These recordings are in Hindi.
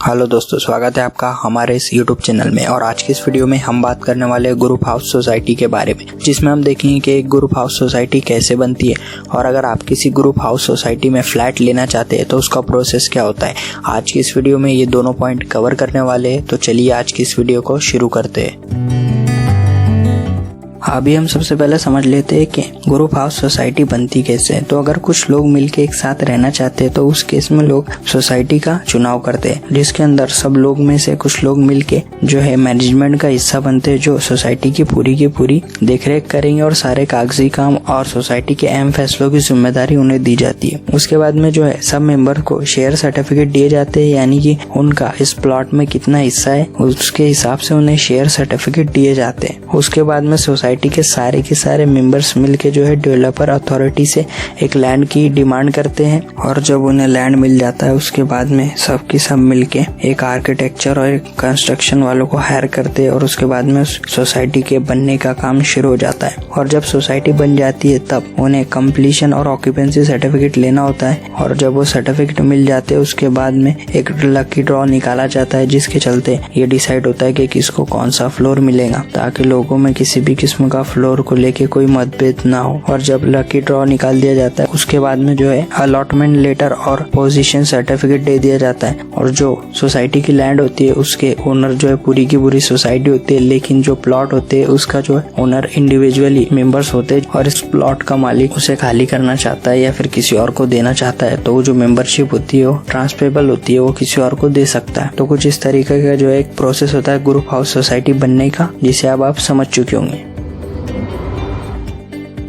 हेलो दोस्तों, स्वागत है आपका हमारे इस YouTube चैनल में। और आज की इस वीडियो में हम बात करने वाले हैं ग्रुप हाउस सोसाइटी के बारे में, जिसमें हम देखेंगे कि एक ग्रुप हाउस सोसाइटी कैसे बनती है और अगर आप किसी ग्रुप हाउस सोसाइटी में फ्लैट लेना चाहते हैं तो उसका प्रोसेस क्या होता है। आज की इस वीडियो में ये दोनों पॉइंट कवर करने वाले हैं, तो चलिए आज की इस वीडियो को शुरू करते हैं। अभी हम सबसे पहले समझ लेते हैं कि ग्रुप हाउस सोसाइटी बनती कैसे है। तो अगर कुछ लोग मिलके एक साथ रहना चाहते हैं तो उस केस में लोग सोसाइटी का चुनाव करते हैं, जिसके अंदर सब लोग में से कुछ लोग मिलके जो है मैनेजमेंट का हिस्सा बनते हैं, जो सोसाइटी की पूरी देखरेख करेंगे और सारे कागजी काम और सोसाइटी के अहम फैसलों की जिम्मेदारी उन्हें दी जाती है। उसके बाद में जो है सब मेंबर को शेयर सर्टिफिकेट दिए जाते हैं, यानी कि उनका इस प्लॉट में कितना हिस्सा है उसके हिसाब से उन्हें शेयर सर्टिफिकेट दिए जाते हैं। उसके बाद में सोसाइटी के सारे मेंबर्स मिलके जो है डेवलपर अथॉरिटी से एक लैंड की डिमांड करते हैं, और जब उन्हें लैंड मिल जाता है उसके बाद में सब की सब मिलके एक आर्किटेक्चर और एक कंस्ट्रक्शन वालों को हायर करते हैं और उसके बाद में सोसाइटी के बनने का काम शुरू हो जाता है। और जब सोसाइटी बन जाती है तब उन्हें कंप्लीशन और ऑक्यूपेंसी सर्टिफिकेट लेना होता है, और जब वो सर्टिफिकेट मिल जाते हैं उसके बाद में एक लकी ड्रॉ निकाला जाता है, जिसके चलते ये डिसाइड होता है कि किसको कौन सा फ्लोर मिलेगा, ताकि लोगों में किसी भी किस्म का फ्लोर को लेके कोई मतभेद ना हो। और जब लकी ड्रॉ निकाल दिया जाता है उसके बाद में जो है अलॉटमेंट लेटर और पोजीशन सर्टिफिकेट दे दिया जाता है। और जो सोसाइटी की लैंड होती है उसके ओनर जो है पूरी की पूरी सोसाइटी होती है, लेकिन जो प्लॉट होते हैं उसका जो है ओनर इंडिविजुअली मेंबर्स होते हैं। और इस प्लॉट का मालिक उसे खाली करना चाहता है या फिर किसी और को देना चाहता है तो वो जो मेंबरशिप होती है वो ट्रांसफरेबल होती है, वो किसी और को दे सकता है। तो कुछ इस तरीके का जो है एक प्रोसेस होता है ग्रुप हाउस सोसाइटी बनने का, जिसे अब आप समझ चुके होंगे।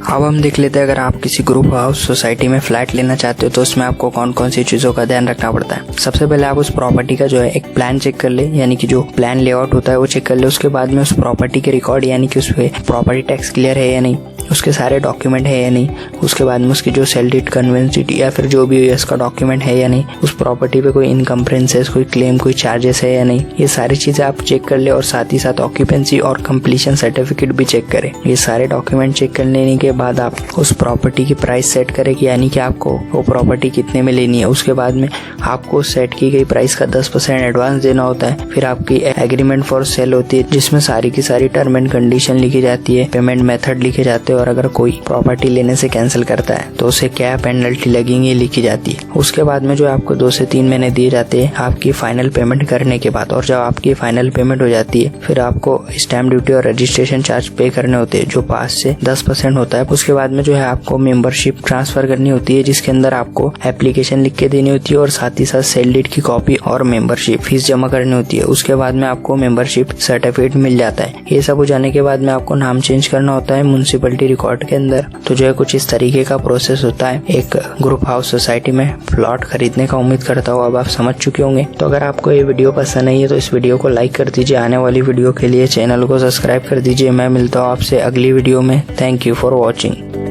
अब हम देख लेते हैं अगर आप किसी ग्रुप हाउस सोसाइटी में फ्लैट लेना चाहते हो तो उसमें आपको कौन कौन सी चीज़ों का ध्यान रखना पड़ता है। सबसे पहले आप उस प्रॉपर्टी का जो है एक प्लान चेक कर ले, यानी कि जो प्लान लेआउट होता है वो चेक कर ले। उसके बाद में उस प्रॉपर्टी के रिकॉर्ड, यानी कि उस पे प्रॉपर्टी टैक्स क्लियर है या नहीं, उसके सारे डॉक्यूमेंट है या नहीं, उसके बाद में उसकी जो सेल डीड कन्वेंसिटी या फिर जो भी इसका डॉक्यूमेंट है या नहीं, उस प्रॉपर्टी पे कोई इनकम्प्रेंसेस, कोई क्लेम, कोई चार्जेस है या नहीं, ये सारी चीज़ें आप चेक कर ले। और साथ ही साथ ऑक्यूपेंसी और कंप्लीशन सर्टिफिकेट भी चेक करें। ये सारे डॉक्यूमेंट चेक कर लेने के बाद आप उस प्रॉपर्टी की प्राइस सेट करें कि यानी कि आपको वो प्रॉपर्टी कितने में लेनी है। उसके बाद में आपको सेट की गई प्राइस का 10% एडवांस देना होता है। फिर आपकी एग्रीमेंट फॉर सेल होती है, जिसमें सारी की सारी टर्म एंड कंडीशन लिखी जाती है, पेमेंट मेथड लिखे जाते हैं, और अगर कोई प्रॉपर्टी लेने से कैंसिल करता है तो उसे क्या पेनल्टी लगेंगी लिखी जाती है। उसके बाद में जो आपको 2 से 3 महीने दिए जाते हैं आपकी फाइनल पेमेंट करने के बाद। और जब आपकी फाइनल पेमेंट हो जाती है फिर आपको स्टैम्प ड्यूटी और रजिस्ट्रेशन चार्ज पे करने होते हैं, जो 5 से 10% होता है। उसके बाद में जो है आपको मेंबरशिप ट्रांसफर करनी होती है, जिसके अंदर आपको एप्लीकेशन लिख के देनी होती है और साथ ही साथ सेल डीड की कॉपी और मेंबरशिप फीस जमा करनी होती है। उसके बाद में आपको मेंबरशिप सर्टिफिकेट मिल जाता है। ये सब हो जाने के बाद में आपको नाम चेंज करना होता है म्युनिसिपैलिटी रिकॉर्ड के अंदर। तो जो है कुछ इस तरीके का प्रोसेस होता है एक ग्रुप हाउस सोसाइटी में प्लॉट खरीदने का। उम्मीद करता हूँ अब आप समझ चुके होंगे। तो अगर आपको ये वीडियो पसंद आई है तो इस वीडियो को लाइक कर दीजिए। आने वाली वीडियो के लिए चैनल को सब्सक्राइब कर दीजिए। मैं मिलता हूँ आपसे अगली वीडियो में। Thank you for watching.